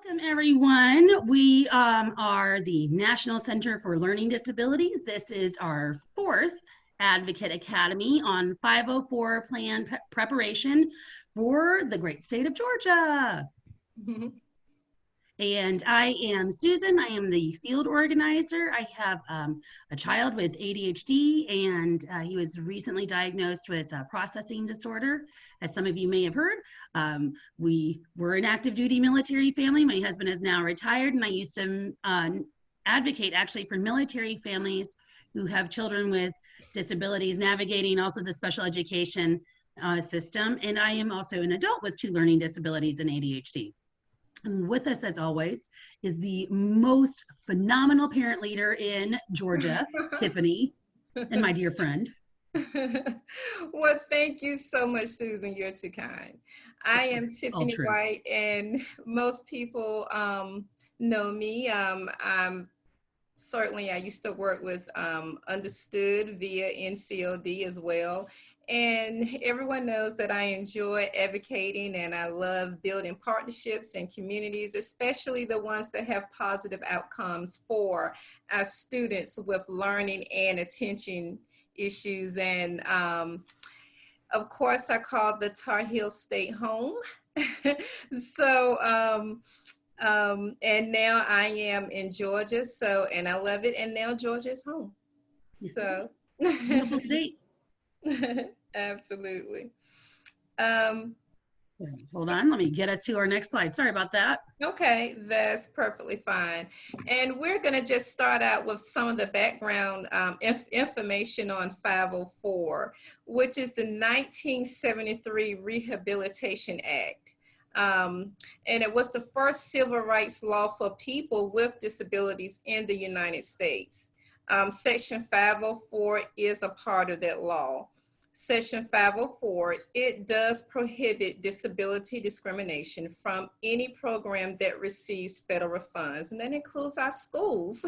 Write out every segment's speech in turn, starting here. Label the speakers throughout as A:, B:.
A: Welcome, everyone. We are the National Center for Learning Disabilities. This is our fourth Advocate Academy on 504 plan preparation for the great state of Georgia. And I am Susan. I am the field organizer. I have a child with ADHD, and he was recently diagnosed with a processing disorder. As some of you may have heard, we were an active duty military family. My husband is now retired, and I used to advocate actually for military families who have children with disabilities, navigating also the special education system. And I am also an adult with 2 learning disabilities and ADHD. And with us, as always, is the most phenomenal parent leader in Georgia, Tiffany, and my dear friend.
B: Well, thank you so much, Susan. You're too kind. I am Tiffany White, and most people know me. I used to work with Understood via NCLD as well. And everyone knows that I enjoy advocating and I love building partnerships and communities, especially the ones that have positive outcomes for our students with learning and attention issues. And of course, I call the Tar Heel State home. And now I am in Georgia, and I love it. And now Georgia is home.
A: Yes, so beautiful state.
B: Absolutely.
A: Hold on, let me get us to our next slide. Sorry about that.
B: Okay, that's perfectly fine. And we're going to just start out with some of the background information on 504, which is the 1973 Rehabilitation Act. And it was the first civil rights law for people with disabilities in the United States. Section 504 is a part of that law. Section 504, it does prohibit disability discrimination from any program that receives federal funds, and that includes our schools.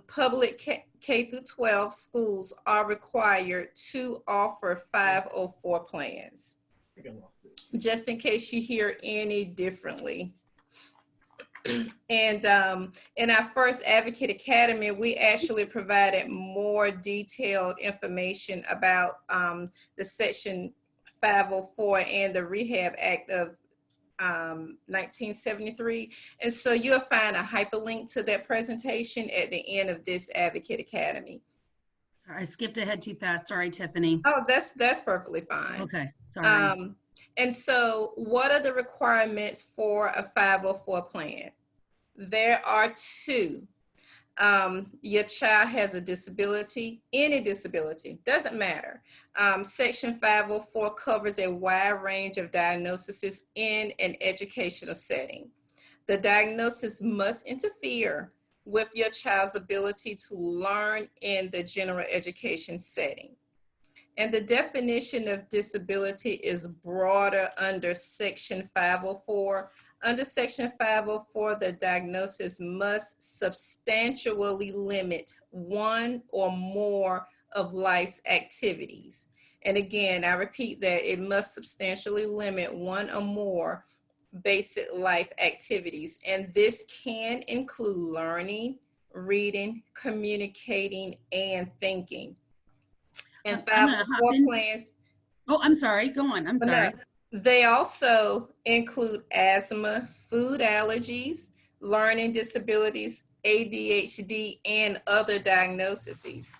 B: Public K through 12 schools are required to offer 504 plans, just in case you hear any differently. And in our first Advocate Academy, we actually provided more detailed information about the Section 504 and the Rehab Act of 1973. And so you'll find a hyperlink to that presentation at the end of this Advocate Academy.
A: I skipped ahead too fast. Sorry, Tiffany.
B: Oh, that's perfectly fine.
A: Okay, sorry.
B: And so what are the requirements for a 504 plan? There are 2. Your child has a disability, any disability, doesn't matter. Section 504 covers a wide range of diagnoses in an educational setting. The diagnosis must interfere with your child's ability to learn in the general education setting. And the definition of disability is broader under Section 504. Under Section 504, the diagnosis must substantially limit one or more of life's activities. And again, I repeat that it must substantially limit one or more basic life activities. And this can include learning, reading, communicating, and thinking. And 504 plans.
A: Oh, I'm sorry. Go on. I'm sorry.
B: They also include asthma, food allergies, learning disabilities, ADHD, and other diagnoses.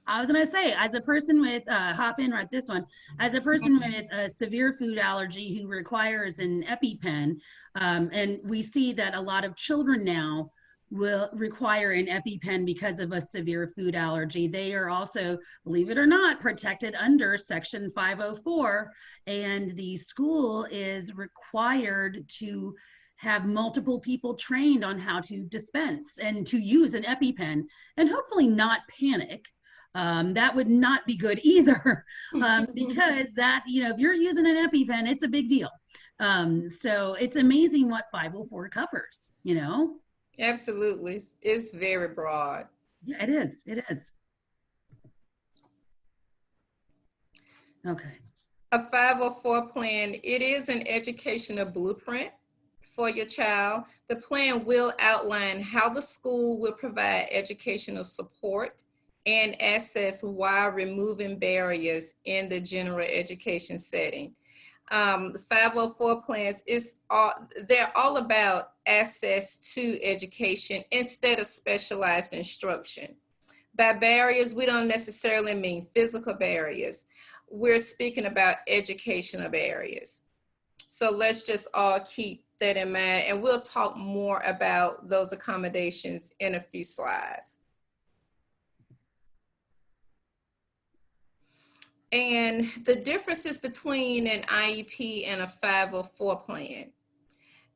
A: I was going to say, as a person with, hop in right this one, as a person with a severe food allergy who requires an EpiPen, and we see that a lot of children now will require an EpiPen because of a severe food allergy. They are also, believe it or not, protected under Section 504, and the school is required to have multiple people trained on how to dispense and to use an EpiPen, and hopefully not panic. That would not be good either, because that, if you're using an EpiPen, it's a big deal. So it's amazing what 504 covers,
B: Absolutely. It's very broad.
A: Yeah, it is. It is. Okay.
B: A 504 plan, it is an educational blueprint for your child. The plan will outline how the school will provide educational support and access while removing barriers in the general education setting. The 504 plans they're all about access to education instead of specialized instruction. By barriers, we don't necessarily mean physical barriers. We're speaking about educational barriers. So let's just all keep that in mind, and we'll talk more about those accommodations in a few slides. And the differences between an IEP and a 504 plan.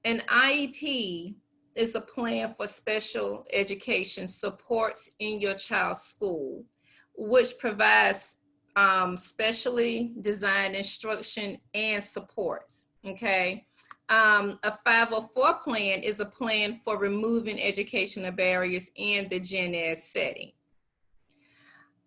B: An IEP is a plan for special education supports in your child's school, which provides specially designed instruction and supports, okay? A 504 plan is a plan for removing educational barriers in the gen ed setting.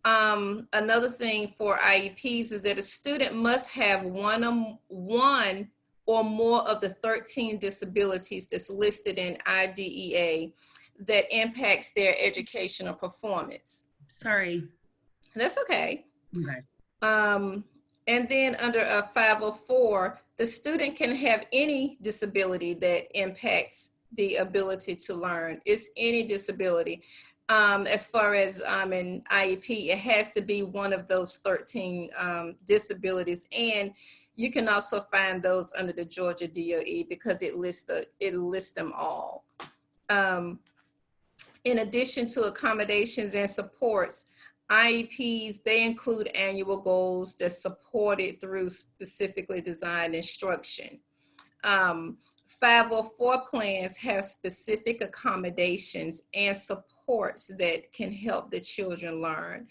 B: Another thing for IEPs is that a student must have one or more of the 13 disabilities that's listed in IDEA that impacts their educational performance.
A: Sorry.
B: That's okay.
A: Okay.
B: And then under a 504, the student can have any disability that impacts the ability to learn. It's any disability. As far as an IEP, it has to be one of those 13 disabilities. And you can also find those under the Georgia DOE because it lists them all. In addition to accommodations and supports, IEPs, they include annual goals that's supported through specifically designed instruction. 504 plans have specific accommodations and supports that can help the children learn.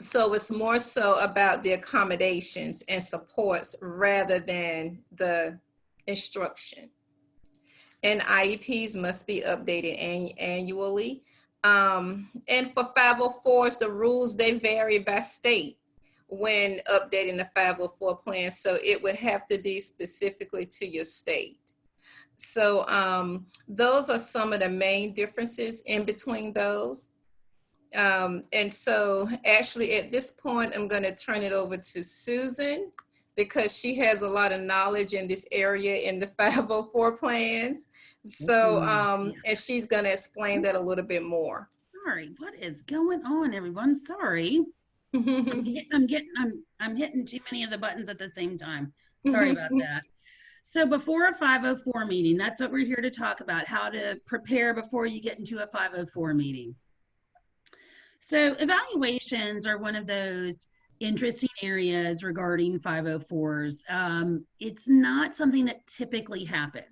B: So it's more so about the accommodations and supports rather than the instruction. And IEPs must be updated annually. And for 504s, the rules, they vary by state when updating the 504 plan. So it would have to be specifically to your state. So those are some of the main differences in between those. And so actually at this point, I'm going to turn it over to Susan because she has a lot of knowledge in this area in the 504 plans. So, and she's going to explain that a little bit more.
A: Sorry, what is going on, everyone? Sorry. I'm hitting too many of the buttons at the same time. Sorry about that. So before a 504 meeting, that's what we're here to talk about, how to prepare before you get into a 504 meeting. So evaluations are one of those interesting areas regarding 504s. It's not something that typically happens.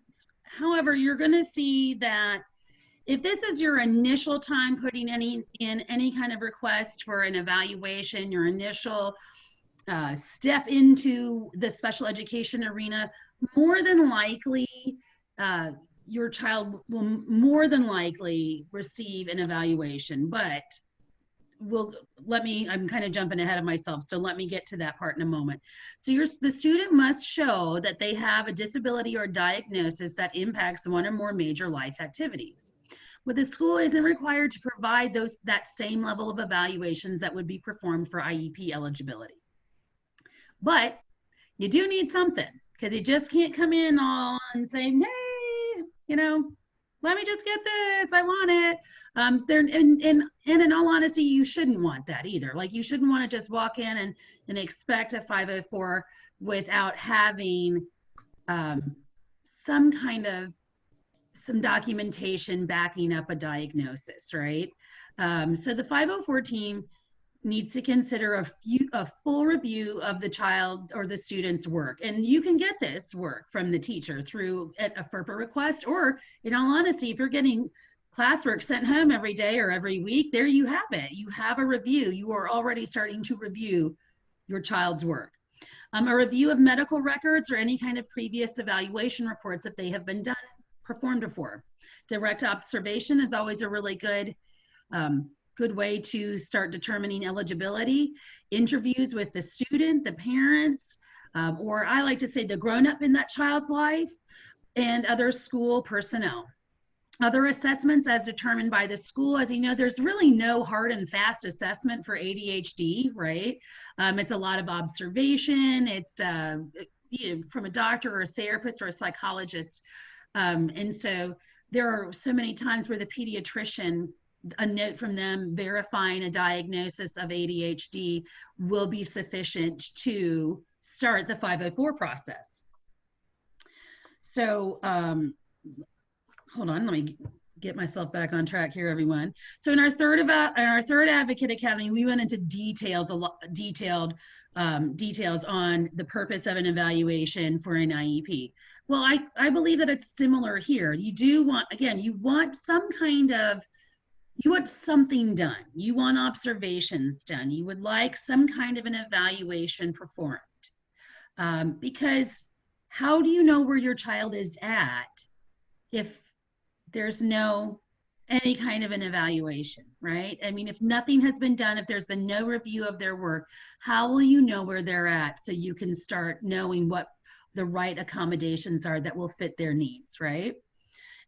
A: However, you're going to see that if this is your initial time putting in any kind of request for an evaluation, your initial step into the special education arena, more than likely, your child will more than likely receive an evaluation, but I'm kind of jumping ahead of myself, so let me get to that part in a moment. So the student must show that they have a disability or diagnosis that impacts one or more major life activities. But the school isn't required to provide that same level of evaluations that would be performed for IEP eligibility. But you do need something, because you just can't come in all and say, hey, let me just get this, I want it. And in all honesty, you shouldn't want that either. Like, you shouldn't want to just walk in and expect a 504 without having some documentation backing up a diagnosis, right? So the 504 team needs to consider a full review of the child's or the student's work. And you can get this work from the teacher through a FERPA request, or in all honesty, if you're getting classwork sent home every day or every week, there you have it. You have a review. You are already starting to review your child's work. A review of medical records or any kind of previous evaluation reports if they have been performed before. Direct observation is always a really good way to start determining eligibility. Interviews with the student, the parents, or I like to say the grown-up in that child's life, and other school personnel. Other assessments as determined by the school. As you know, there's really no hard and fast assessment for ADHD, right? It's a lot of observation. It's from a doctor or a therapist or a psychologist. And so there are so many times where the pediatrician, a note from them verifying a diagnosis of ADHD will be sufficient to start the 504 process. So, hold on, let me get myself back on track here, everyone. So in our third Advocate Academy, we went into detailed details on the purpose of an evaluation for an IEP. Well, I believe that it's similar here. You do want, again, you want something done. You want observations done. You would like some kind of an evaluation performed. Because how do you know where your child is at if there's any kind of an evaluation, right? I mean, if nothing has been done, if there's been no review of their work, how will you know where they're at so you can start knowing what the right accommodations are that will fit their needs, right?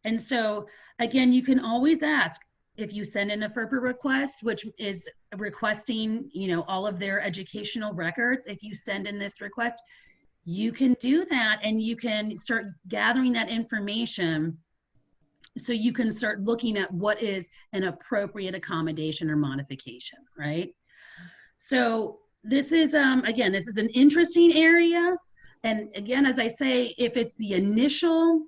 A: And so, again, you can always ask if you send in a FERPA request, which is requesting, all of their educational records. If you send in this request, you can do that and you can start gathering that information so you can start looking at what is an appropriate accommodation or modification, right? So this is, again, this is an interesting area. And again, as I say, if it's the initial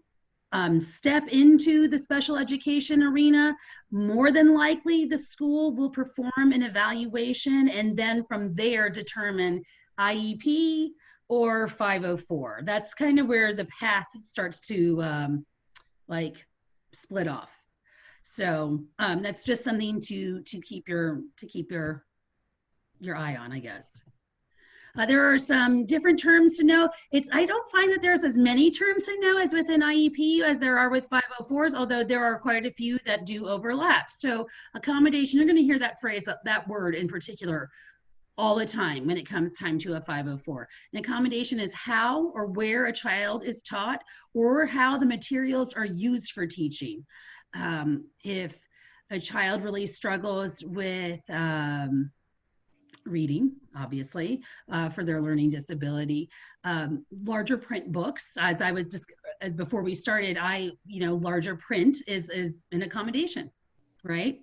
A: step into the special education arena, more than likely the school will perform an evaluation and then from there determine IEP or 504. That's kind of where the path starts to split off. So that's just something to keep your eye on, I guess. There are some different terms to know. I don't find that there's as many terms to know as with an IEP as there are with 504s, although there are quite a few that do overlap. So accommodation, you're going to hear that phrase, that word in particular, all the time when it comes time to a 504. An accommodation is how or where a child is taught or how the materials are used for teaching. If a child really struggles with reading, obviously, for their learning disability, larger print books, as before we started, larger print is an accommodation, right?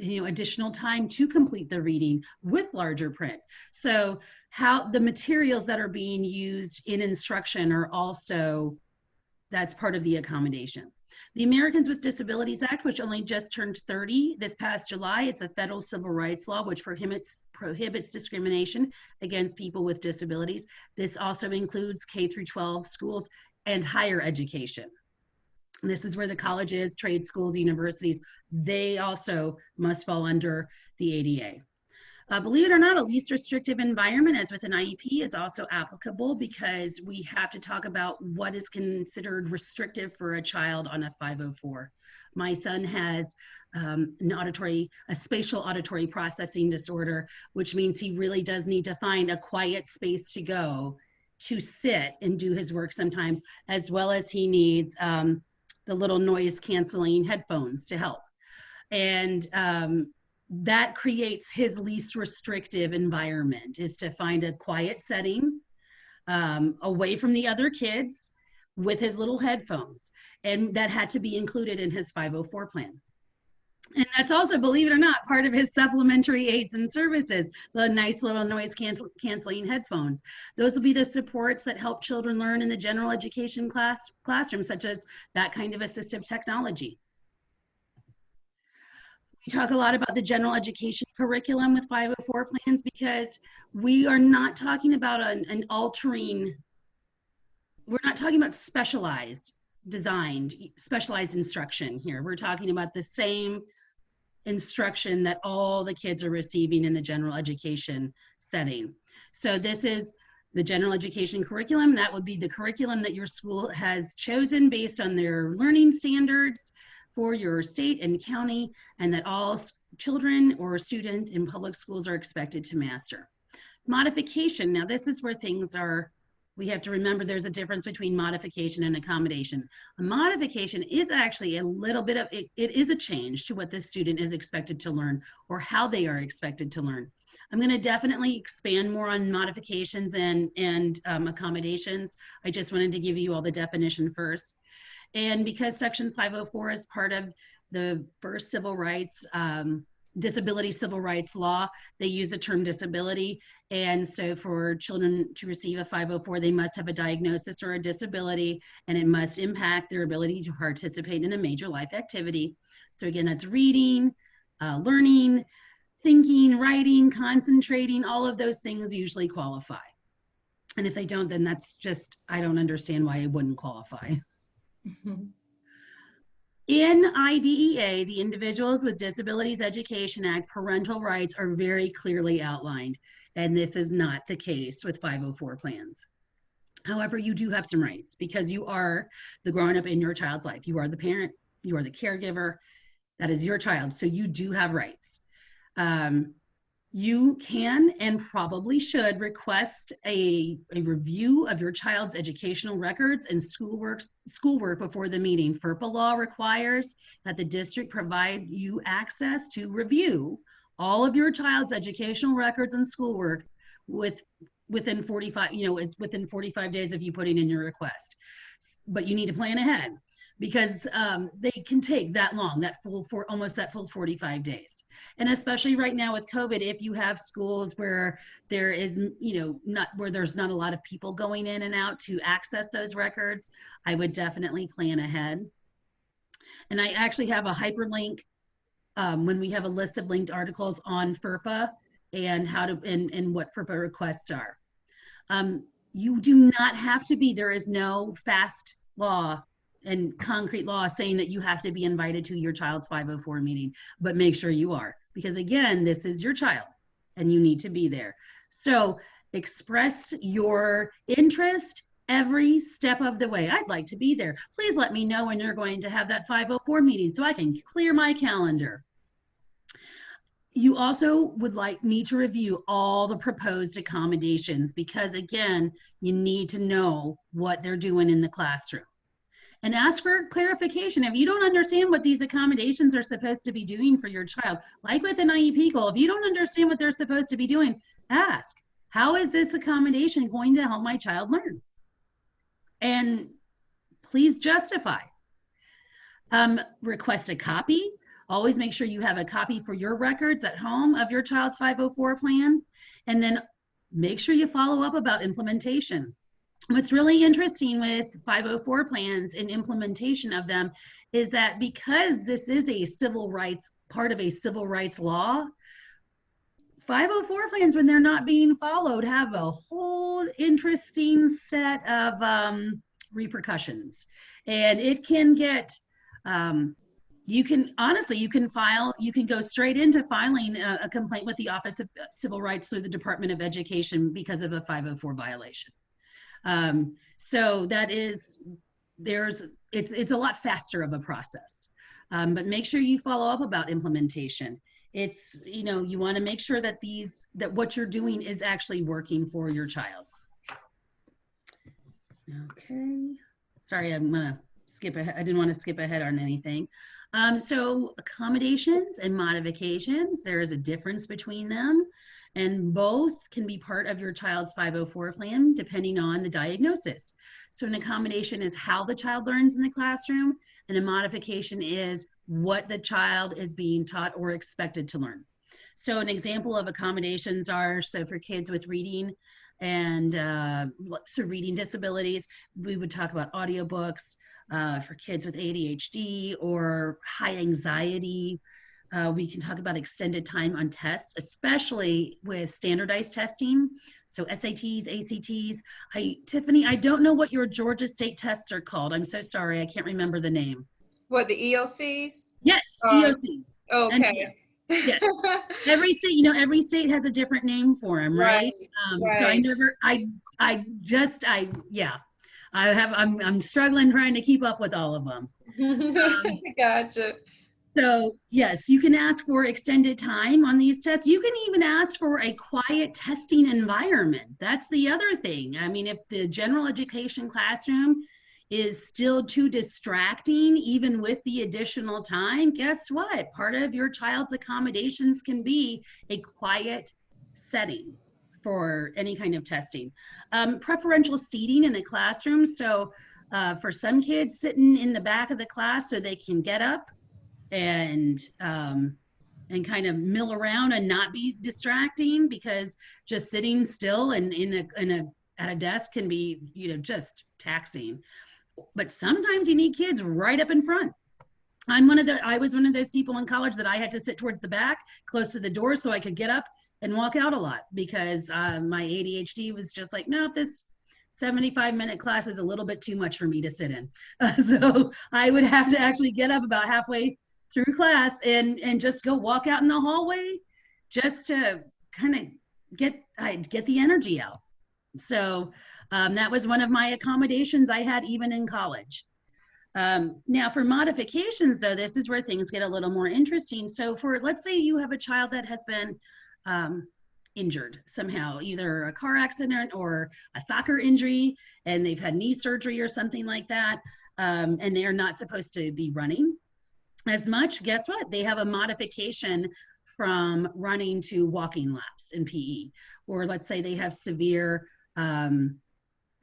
A: Additional time to complete the reading with larger print. So how the materials that are being used in instruction are also, that's part of the accommodation. The Americans with Disabilities Act, which only just turned 30 this past July, it's a federal civil rights law which prohibits discrimination against people with disabilities. This also includes K through 12 schools and higher education. This is where the colleges, trade schools, universities, they also must fall under the ADA. Believe it or not, a least restrictive environment, as with an IEP, is also applicable because we have to talk about what is considered restrictive for a child on a 504. My son has a spatial auditory processing disorder, which means he really does need to find a quiet space to go to sit and do his work sometimes, as well as he needs the little noise canceling headphones to help. And that creates his least restrictive environment, is to find a quiet setting away from the other kids with his little headphones. And that had to be included in his 504 plan. And that's also, believe it or not, part of his supplementary aids and services, the nice little noise canceling headphones. Those will be the supports that help children learn in the general education classroom, such as that kind of assistive technology. We talk a lot about the general education curriculum with 504 plans because we are not talking about an altering, we're not talking about specialized instruction here. We're talking about the same instruction that all the kids are receiving in the general education setting. So this is the general education curriculum. That would be the curriculum that your school has chosen based on their learning standards for your state and county, and that all children or students in public schools are expected to master. Modification. Now, this is where things are, we have to remember there's a difference between modification and accommodation. A modification is actually a little bit of, it is a change to what the student is expected to learn or how they are expected to learn. I'm going to definitely expand more on modifications and accommodations. I just wanted to give you all the definition first. And because Section 504 is part of the first civil rights, disability civil rights law, they use the term disability. And so for children to receive a 504, they must have a diagnosis or a disability, and it must impact their ability to participate in a major life activity. So again, that's reading, learning, thinking, writing, concentrating, all of those things usually qualify. And if they don't, then that's just, I don't understand why it wouldn't qualify.
B: Mm-hmm.
A: In IDEA, the Individuals with Disabilities Education Act, parental rights are very clearly outlined, and this is not the case with 504 plans. However, you do have some rights because you are the grown-up in your child's life. You are the parent, you are the caregiver, that is your child, so you do have rights. You can and probably should request a review of your child's educational records and schoolwork before the meeting. FERPA law requires that the district provide you access to review all of your child's educational records and schoolwork within 45, it's within 45 days of you putting in your request. But you need to plan ahead because they can take that long, almost that full 45 days. And especially right now with COVID, if you have schools where there is, where there's not a lot of people going in and out to access those records, I would definitely plan ahead. And I actually have a hyperlink when we have a list of linked articles on FERPA and how to, and what FERPA requests are. You do not have to be, there is no fast law and concrete law saying that you have to be invited to your child's 504 meeting, but make sure you are, because again, this is your child and you need to be there. So express your interest every step of the way. I'd like to be there. Please let me know when you're going to have that 504 meeting so I can clear my calendar. You also would like me to review all the proposed accommodations because again, you need to know what they're doing in the classroom. And ask for clarification. If you don't understand what these accommodations are supposed to be doing for your child, like with an IEP goal, if you don't understand what they're supposed to be doing, ask, how is this accommodation going to help my child learn? And please justify. Request a copy. Always make sure you have a copy for your records at home of your child's 504 plan. And then make sure you follow up about implementation. What's really interesting with 504 plans and implementation of them is that because this is a civil rights, part of a civil rights law, 504 plans, when they're not being followed, have a whole interesting set of repercussions. And it can get, you can go straight into filing a complaint with the Office of Civil Rights through the Department of Education because of a 504 violation. So that is, it's a lot faster of a process, but make sure you follow up about implementation. It's, you want to make sure that that what you're doing is actually working for your child. Okay. Sorry, I'm going to skip ahead. I didn't want to skip ahead on anything. So accommodations and modifications, there is a difference between them. And both can be part of your child's 504 plan depending on the diagnosis. So an accommodation is how the child learns in the classroom, and a modification is what the child is being taught or expected to learn. So an example of accommodations are, so for kids with reading and reading disabilities, we would talk about audiobooks. For kids with ADHD or high anxiety, we can talk about extended time on tests, especially with standardized testing. So SATs, ACTs. Tiffany, I don't know what your Georgia State tests are called. I'm so sorry. I can't remember the name.
B: What, the EOCs?
A: Yes, EOCs.
B: Okay.
A: And, yes. Every state, every state has a different name for them, right?
B: Right.
A: So I'm struggling trying to keep up with all of them.
B: Gotcha.
A: So yes, you can ask for extended time on these tests. You can even ask for a quiet testing environment. That's the other thing. I mean, if the general education classroom is still too distracting, even with the additional time, guess what? Part of your child's accommodations can be a quiet setting for any kind of testing. Preferential seating in the classroom. So for some kids, sitting in the back of the class so they can get up and kind of mill around and not be distracting, because just sitting still and at a desk can be, just taxing. But sometimes you need kids right up in front. I was one of those people in college that I had to sit towards the back, close to the door, so I could get up and walk out a lot, because my ADHD was just like, no, this 75-minute class is a little bit too much for me to sit in. So I would have to actually get up about halfway through class and just go walk out in the hallway, just to kind of get the energy out. So that was one of my accommodations I had even in college. Now for modifications though, this is where things get a little more interesting. So let's say you have a child that has been injured somehow, either a car accident or a soccer injury, and they've had knee surgery or something like that, and they are not supposed to be running as much. Guess what? They have a modification from running to walking laps in PE. Or let's say they have severe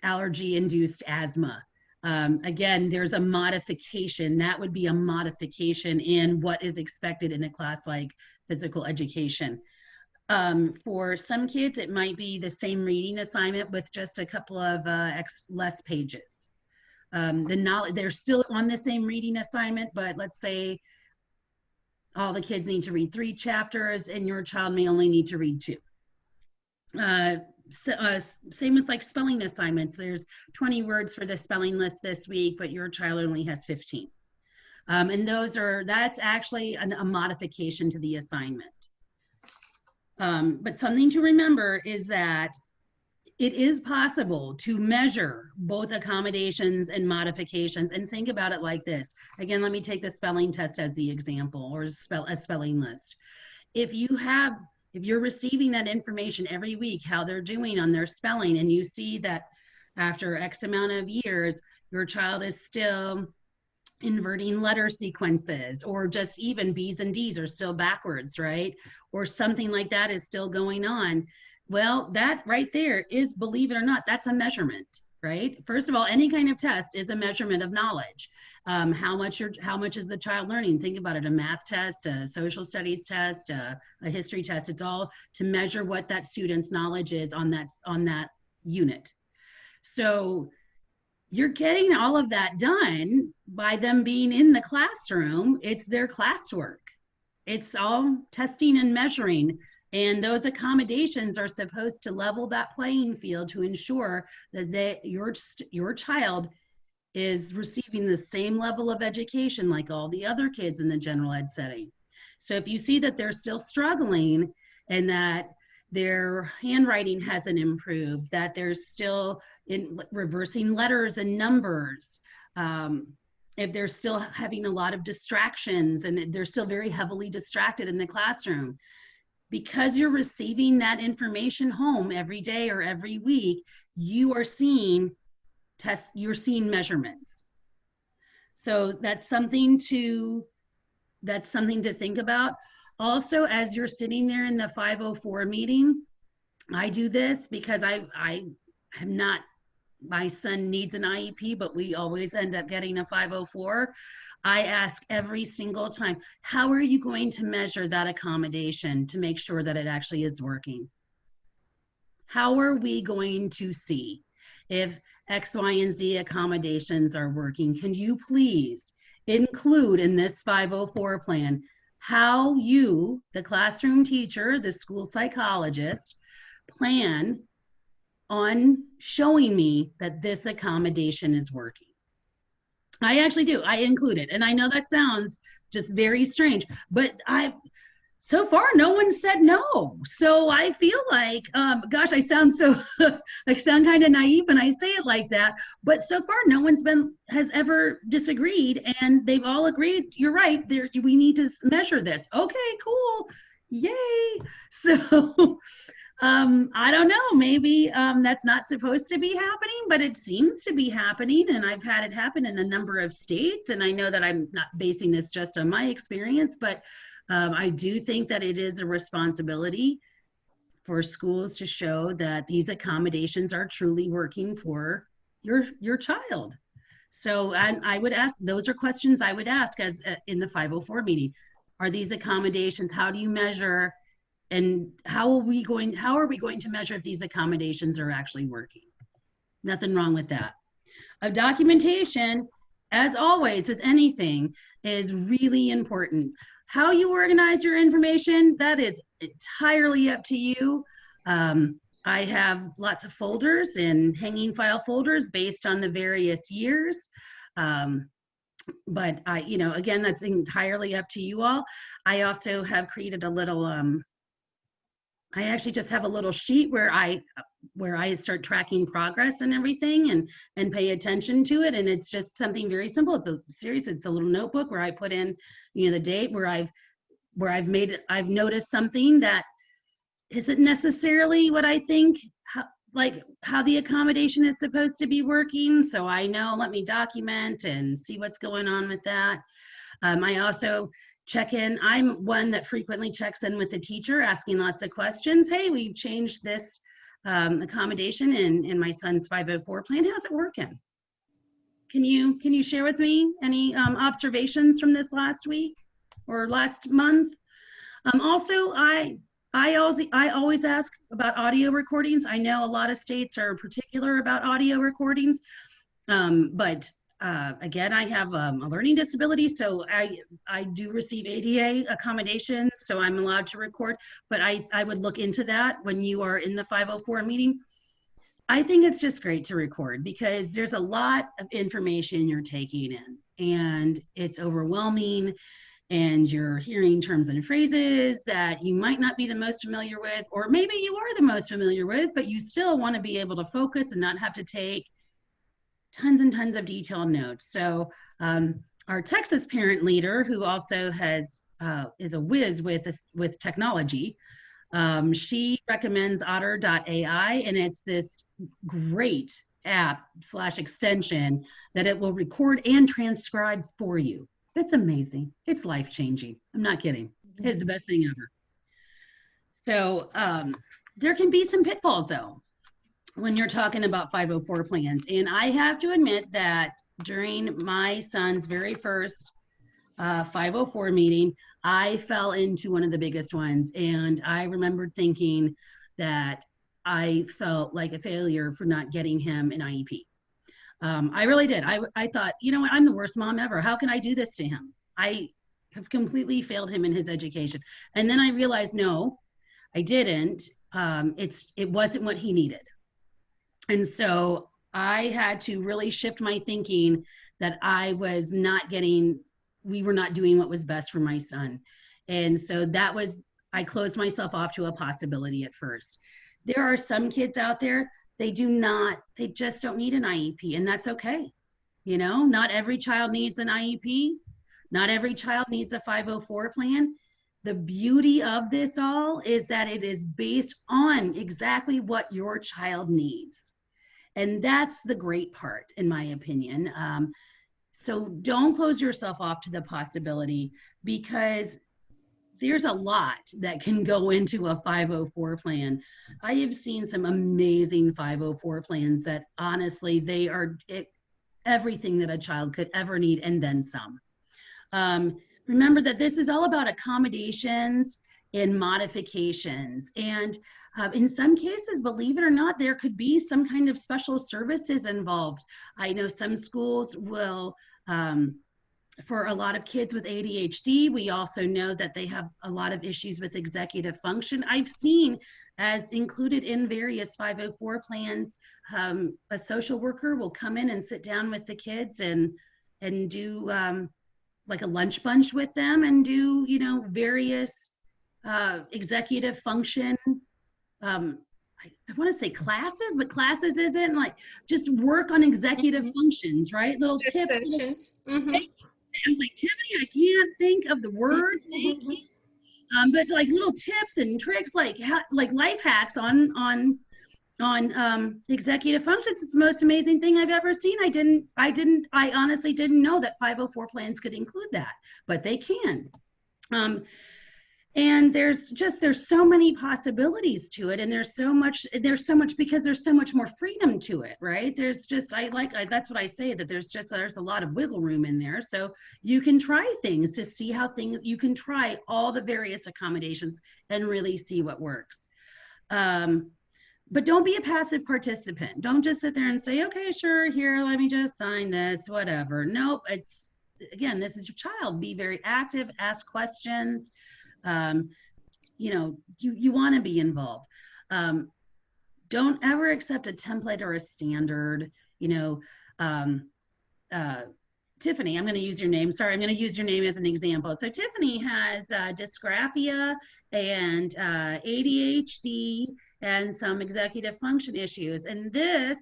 A: allergy-induced asthma. Again, there's a modification. That would be a modification in what is expected in a class like physical education. For some kids, it might be the same reading assignment with just a couple of less pages. They're still on the same reading assignment, but let's say all the kids need to read 3 chapters and your child may only need to read 2. Same with like spelling assignments. There's 20 words for the spelling list this week, but your child only has 15. And that's actually a modification to the assignment. But something to remember is that it is possible to measure both accommodations and modifications, and think about it like this. Again, let me take the spelling test as the example, or a spelling list. If you're receiving that information every week, how they're doing on their spelling, and you see that after X amount of years, your child is still inverting letter sequences, or just even B's and D's are still backwards, right? Or something like that is still going on. Well, that right there is, believe it or not, that's a measurement, right? First of all, any kind of test is a measurement of knowledge. How much is the child learning? Think about it, a math test, a social studies test, a history test. It's all to measure what that student's knowledge is on that unit. So you're getting all of that done by them being in the classroom. It's their classwork. It's all testing and measuring. And those accommodations are supposed to level that playing field to ensure that your child is receiving the same level of education like all the other kids in the general ed setting. So if you see that they're still struggling and that their handwriting hasn't improved, that they're still reversing letters and numbers, if they're still having a lot of distractions and they're still very heavily distracted in the classroom, because you're receiving that information home every day or every week, you are seeing measurements. So that's something to think about. Also, as you're sitting there in the 504 meeting, I do this because I am not, my son needs an IEP, but we always end up getting a 504. I ask every single time, how are you going to measure that accommodation to make sure that it actually is working? How are we going to see if X, Y, and Z accommodations are working? Can you please include in this 504 plan how you, the classroom teacher, the school psychologist, plan on showing me that this accommodation is working? I actually do. I include it. And I know that sounds just very strange, but So far, no one said no. So I feel like, gosh, I sound so, I sound kind of naive when I say it like that. But so far, no one's has ever disagreed, and they've all agreed. You're right. There, we need to measure this. Okay, cool, yay. So I don't know. Maybe that's not supposed to be happening, but it seems to be happening, and I've had it happen in a number of states. And I know that I'm not basing this just on my experience, but I do think that it is a responsibility for schools to show that these accommodations are truly working for your child. So I would ask, those are questions I would ask as in the 504 meeting. Are these accommodations, how do you measure, and how are we going to measure if these accommodations are actually working? Nothing wrong with that. Documentation, as always with anything, is really important. How you organize your information, that is entirely up to you. I have lots of folders and hanging file folders based on the various years. But again, that's entirely up to you all. I also have created a little, I actually just have a little sheet where I start tracking progress and everything and pay attention to it. And it's just something very simple. It's a series, it's a little notebook where I put in, the date where I've noticed something that isn't necessarily what I think, how the accommodation is supposed to be working. So I know, let me document and see what's going on with that. I also check in. I'm one that frequently checks in with the teacher, asking lots of questions. Hey, we've changed this accommodation in my son's 504 plan. How's it working? Can you share with me any observations from this last week or last month? Also, I always ask about audio recordings. I know a lot of states are particular about audio recordings, but again, I have a learning disability, so I do receive ADA accommodations, so I'm allowed to record, but I would look into that when you are in the 504 meeting. I think it's just great to record because there's a lot of information you're taking in, and it's overwhelming, and you're hearing terms and phrases that you might not be the most familiar with, or maybe you are the most familiar with, but you still want to be able to focus and not have to take tons and tons of detailed notes. So our Texas parent leader, who also is a whiz with technology, she recommends otter.ai, and it's this great app / extension that it will record and transcribe for you. It's amazing. It's life-changing. I'm not kidding. It's the best thing ever. So there can be some pitfalls though when you're talking about 504 plans. And I have to admit that during my son's very first 504 meeting, I fell into one of the biggest ones. And I remembered thinking that I felt like a failure for not getting him an IEP. I really did. I thought, you know what, I'm the worst mom ever. How can I do this to him? I have completely failed him in his education. And then I realized, no, I didn't. It wasn't what he needed. And so I had to really shift my thinking that we were not doing what was best for my son. And so I closed myself off to a possibility at first. There are some kids out there, they just don't need an IEP, and that's okay. Not every child needs an IEP. Not every child needs a 504 plan. The beauty of this all is that it is based on exactly what your child needs. And that's the great part, in my opinion. So don't close yourself off to the possibility, because there's a lot that can go into a 504 plan. I have seen some amazing 504 plans that honestly, they are everything that a child could ever need and then some. Remember that this is all about accommodations and modifications. And in some cases, believe it or not, there could be some kind of special services involved. I know some schools will, for a lot of kids with ADHD, we also know that they have a lot of issues with executive function. I've seen, as included in various 504 plans, a social worker will come in and sit down with the kids and do like a lunch bunch with them and do, various executive function, I want to say classes, but classes isn't like just work on executive functions, right? Little
B: Just
A: tips.
B: sessions.
A: I was like, Tiffany, I can't think of the word. Thank you. But like little tips and tricks, like life hacks on executive functions. It's the most amazing thing I've ever seen. I honestly didn't know that 504 plans could include that, but they can. And there's so many possibilities to it, and there's so much because there's so much more freedom to it, right? There's just that's what I say, that there's a lot of wiggle room in there, so you can try things to see how things, you can try all the various accommodations and really see what works. But don't be a passive participant. Don't just sit there and say, okay, sure, here, let me just sign this, whatever. Nope, it's, again, this is your child. Be very active, ask questions. You know, you want to be involved. Don't ever accept a template or a standard. You know, Tiffany, I'm going to use your name. Sorry, I'm going to use your name as an example. So Tiffany has dysgraphia and ADHD and some executive function issues. And this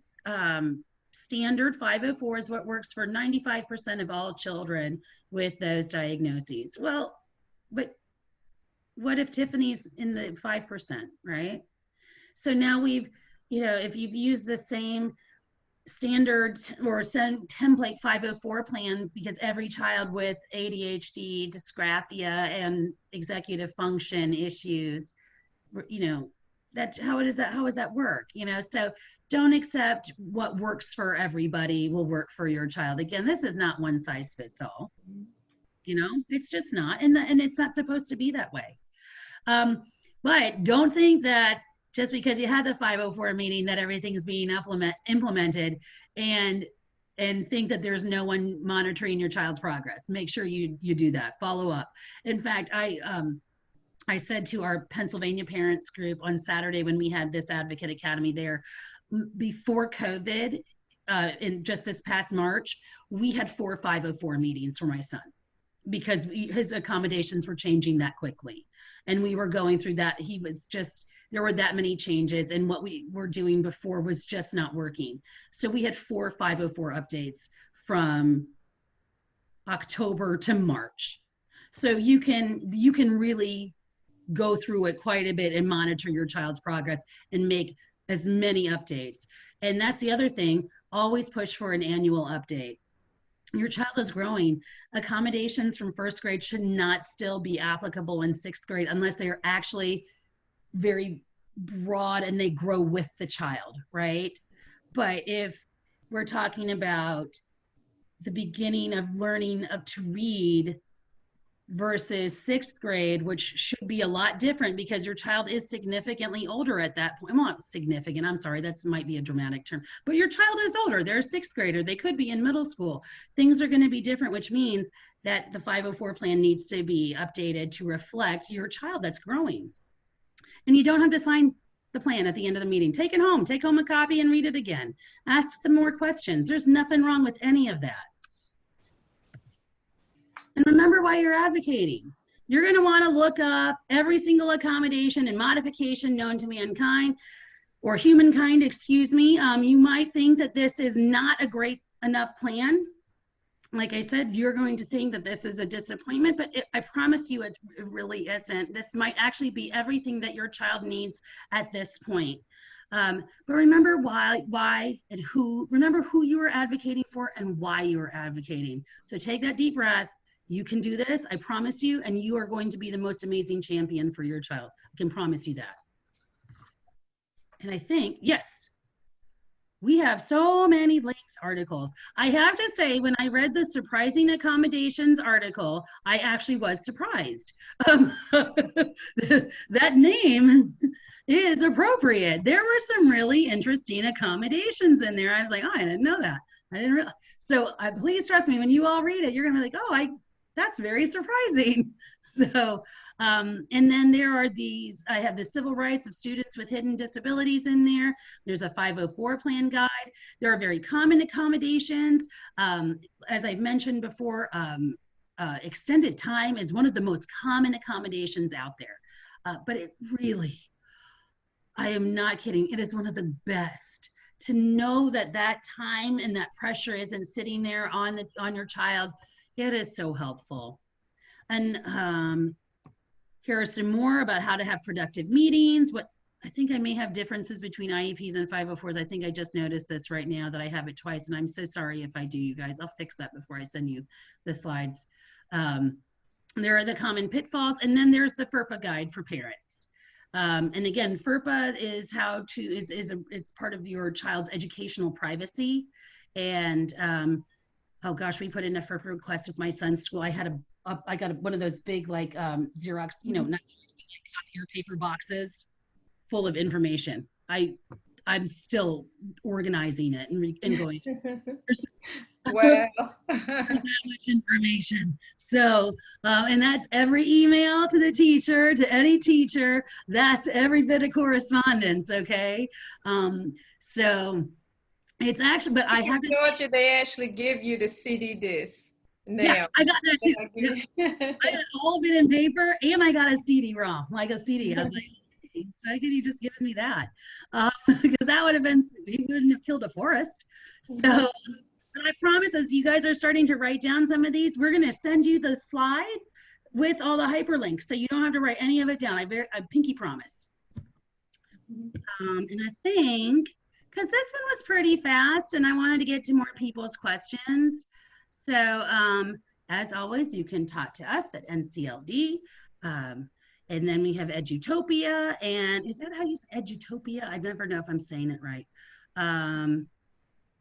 A: standard 504 is what works for 95% of all children with those diagnoses. Well, but what if Tiffany's in the 5%, right? So now we've, you know, if you've used the same standard or template 504 plan, because every child with ADHD, dysgraphia, and executive function issues, you know, how does that work? You know, so don't accept what works for everybody will work for your child. Again, this is not one size fits all. You know, it's just not, and it's not supposed to be that way. But don't think that just because you had the 504 meeting that everything is being implemented and think that there's no one monitoring your child's progress. Make sure you do that, follow up. In fact, I said to our Pennsylvania parents group on Saturday when we had this Advocate Academy there, before COVID, in just this past March, we had 4 504 meetings for my son because his accommodations were changing that quickly. And we were going through that. There were that many changes, and what we were doing before was just not working. So we had 4 504 updates from October to March. So you can really go through it quite a bit and monitor your child's progress and make as many updates. And that's the other thing, always push for an annual update. Your child is growing. Accommodations from first grade should not still be applicable in sixth grade unless they are actually very broad and they grow with the child, right? But if we're talking about the beginning of learning to read versus sixth grade, which should be a lot different because your child is significantly older at that point. Well, not significant, I'm sorry, that might be a dramatic term, but your child is older. They're a sixth grader. They could be in middle school. Things are going to be different, which means that the 504 plan needs to be updated to reflect your child that's growing. And you don't have to sign the plan at the end of the meeting. Take it home. Take home a copy and read it again. Ask some more questions. There's nothing wrong with any of that. And remember why you're advocating. You're going to want to look up every single accommodation and modification known to mankind or humankind, excuse me. You might think that this is not a great enough plan. Like I said, you're going to think that this is a disappointment, but I promise you it really isn't. This might actually be everything that your child needs at this point. But remember why and who, remember who you are advocating for and why you are advocating. So take that deep breath. You can do this, I promise you, and you are going to be the most amazing champion for your child. I can promise you that. And I think, yes, we have so many linked articles. I have to say, when I read the surprising accommodations article, I actually was surprised. That name is appropriate. There were some really interesting accommodations in there. I was like, oh, I didn't know that. I didn't realize. So please trust me, when you all read it, you're gonna be like, oh, that's very surprising. So, and then there are these, I have the civil rights of students with hidden disabilities in there. There's a 504 plan guide. There are very common accommodations. As I've mentioned before, extended time is one of the most common accommodations out there. but it really, I am not kidding, it is one of the best to know that that time and that pressure isn't sitting there on your child. It is so helpful. And here are some more about how to have productive meetings. What I think I may have differences between IEPs and 504s. I think I just noticed this right now that I have it twice, and I'm so sorry if I do, you guys. I'll fix that before I send you the slides. There are the common pitfalls, and then there's the FERPA guide for parents. And again, FERPA is how to it's part of your child's educational privacy. And oh gosh, we put in a FERPA request with my son's school. I got one of those big like Xerox, you know, not Xerox, but like copier paper boxes full of information. I'm still organizing it and going.
B: Wow.
A: There's that much information. So, and that's every email to the teacher, to any teacher. That's every bit of correspondence. Okay. So it's actually, but I have to.
B: Georgia, they actually give you the CD disc now.
A: Yeah, I got that too. Yeah. I got all of it in paper, and I got a CD-ROM, like a CD. I was like, hey, why could you just given me that? Because that would have been, he wouldn't have killed a forest. So, but I promise, as you guys are starting to write down some of these, we're going to send you the slides with all the hyperlinks, so you don't have to write any of it down. I pinky promise. And I think, because this one was pretty fast, and I wanted to get to more people's questions. So as always, you can talk to us at NCLD. And then we have Edutopia. And is that how you say Edutopia? I never know if I'm saying it right.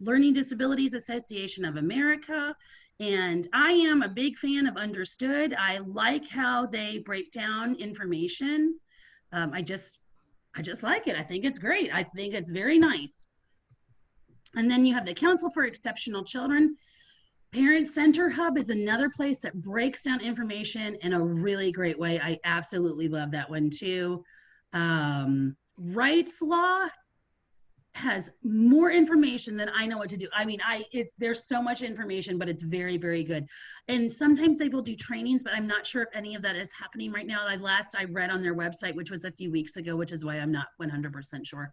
A: Learning Disabilities Association of America. And I am a big fan of Understood. I like how they break down information. I just like it. I think it's great. I think it's very nice. And then you have the Council for Exceptional Children. Parent Center Hub is another place that breaks down information in a really great way. I absolutely love that one too. Rights Law has more information than I know what to do. I mean, there's so much information, but it's very, very good. And sometimes they will do trainings, but I'm not sure if any of that is happening right now. Last I read on their website, which was a few weeks ago, which is why I'm not 100% sure,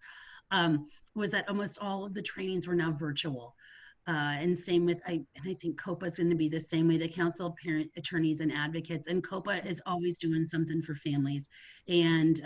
A: was that almost all of the trainings were now virtual. And same with, and I think COPA is going to be the same way, the Council of Parent Attorneys and Advocates. And COPA is always doing something for families. And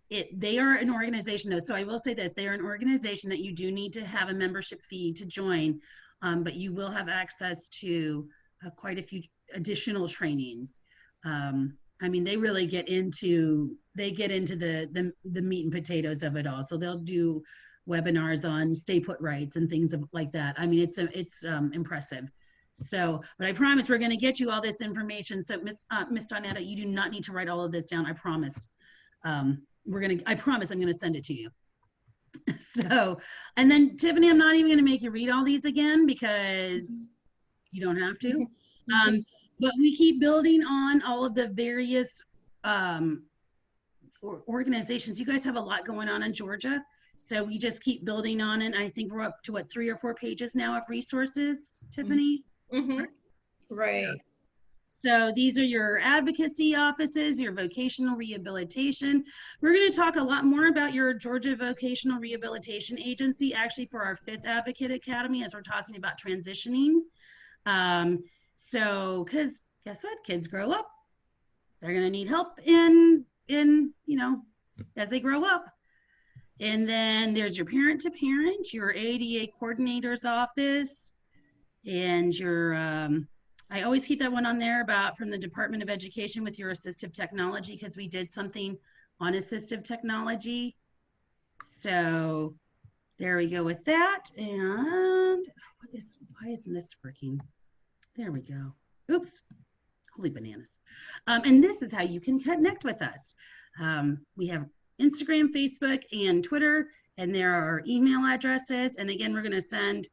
A: they are an organization though. So I will say this, they are an organization that you do need to have a membership fee to join, but you will have access to quite a few additional trainings. I mean, they really get into the meat and potatoes of it all. So they'll do webinars on stay put rights and things like that. I mean, it's impressive. So, but I promise we're going to get you all this information. So Miss Donetta, you do not need to write all of this down. I promise. I promise I'm going to send it to you. So, and then Tiffany, I'm not even going to make you read all these again because you don't have to. But we keep building on all of the various organizations. You guys have a lot going on in Georgia. So we just keep building on it. I think we're up to what, 3 or 4 pages now of resources, Tiffany?
B: Mm-hmm. Right.
A: So these are your advocacy offices, your vocational rehabilitation. We're going to talk a lot more about your Georgia Vocational Rehabilitation Agency, actually for our 5th Advocate Academy, as we're talking about transitioning. So, because guess what? Kids grow up. They're going to need help in, you know, as they grow up. And then there's your parent to parent, your ADA coordinator's office, and your, I always keep that one on there about from the Department of Education with your assistive technology, because we did something on assistive technology. So there we go with that. And why isn't this working? There we go. Oops, holy bananas. And this is how you can connect with us. We have Instagram, Facebook, and Twitter, and there are email addresses. And again, we're going to send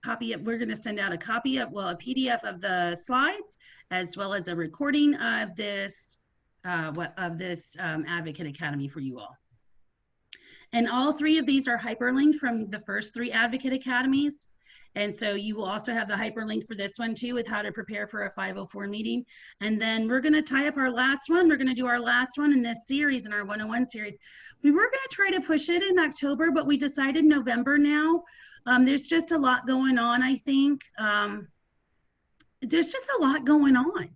A: we're going to send out a copy of, well, a PDF of the slides, as well as a recording of this Advocate Academy for you all. And all 3 of these are hyperlinked from the first 3 Advocate Academies. And so you will also have the hyperlink for this one too, with how to prepare for a 504 meeting. And then we're going to tie up our last one. We're going to do our last one in this series, in our 101 series. We were going to try to push it in October, but we decided November now. There's just a lot going on, I think. There's just a lot going on,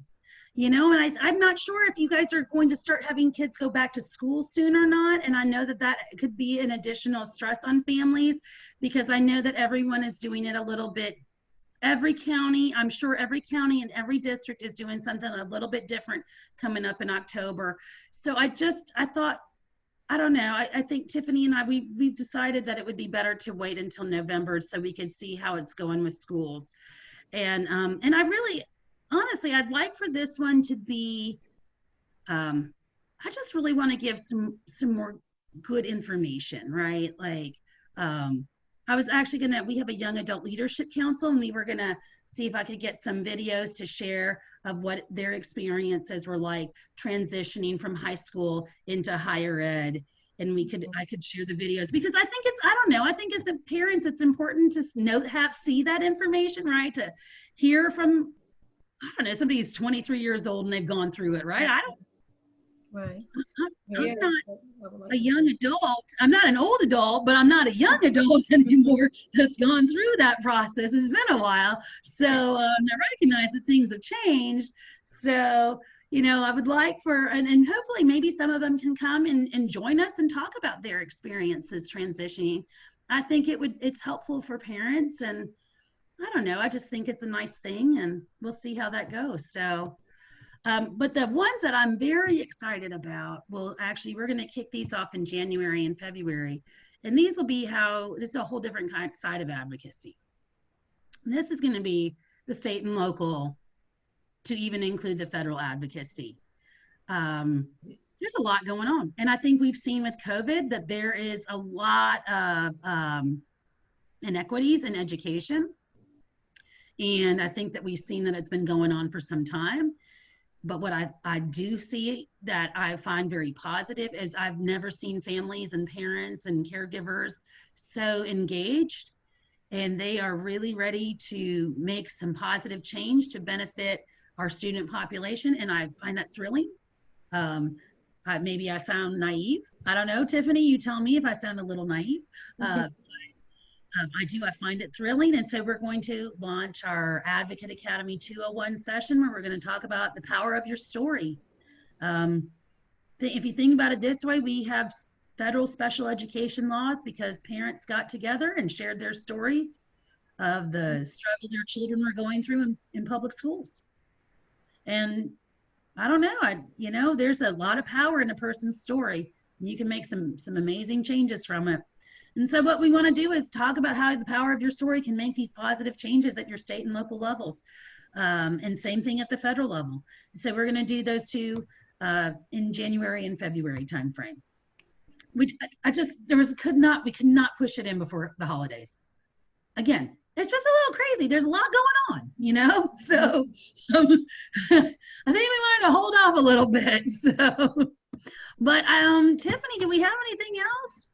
A: you know, and I'm not sure if you guys are going to start having kids go back to school soon or not. And I know that that could be an additional stress on families, because I know that everyone is doing it a little bit. Every county, I'm sure every county and every district is doing something a little bit different coming up in October. So I thought, I don't know. I think Tiffany and we've decided that it would be better to wait until November so we could see how it's going with schools. And I really, honestly, I'd like for this one to be, I just really want to give some more good information, right? Like, I was actually we have a young adult leadership council, and we were gonna see if I could get some videos to share of what their experiences were like transitioning from high school into higher ed. And I could share the videos, because I think I don't know, I think as parents, it's important to see that information, right? To hear from, I don't know, somebody who's 23 years old and they've gone through it, right?
B: Right.
A: I'm not a young adult. I'm not an old adult, but I'm not a young adult anymore that's gone through that process. It's been a while. So I recognize that things have changed. So, you know, I would like and hopefully maybe some of them can come and join us and talk about their experiences transitioning. I think it's helpful for parents, and I don't know, I just think it's a nice thing, and we'll see how that goes. So, but the ones that I'm very excited about, we're going to kick these off in January and February. And these will be this is a whole different side of advocacy. And this is going to be the state and local, to even include the federal advocacy. There's a lot going on. And I think we've seen with COVID that there is a lot of inequities in education. And I think that we've seen that it's been going on for some time. But what I do see that I find very positive is I've never seen families and parents and caregivers so engaged, and they are really ready to make some positive change to benefit our student population. And I find that thrilling. Maybe I sound naive. I don't know, Tiffany, you tell me if I sound a little naive. I find it thrilling. And so we're going to launch our Advocate Academy 201 session, where we're going to talk about the power of your story. If you think about it this way, we have federal special education laws because parents got together and shared their stories of the struggle their children were going through in public schools. And I don't know, there's a lot of power in a person's story. You can make some amazing changes from it. And so what we want to do is talk about how the power of your story can make these positive changes at your state and local levels. And same thing at the federal level. So we're going to do those two in January and February timeframe. Which we could not push it in before the holidays. Again, it's just a little crazy. There's a lot going on, you know? So I think we wanted to hold off a little bit. So, but Tiffany, do we have anything else?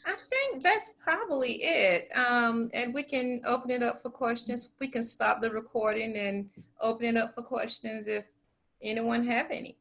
B: I think that's probably it. And we can open it up for questions. We can stop the recording and open it up for questions if anyone have any.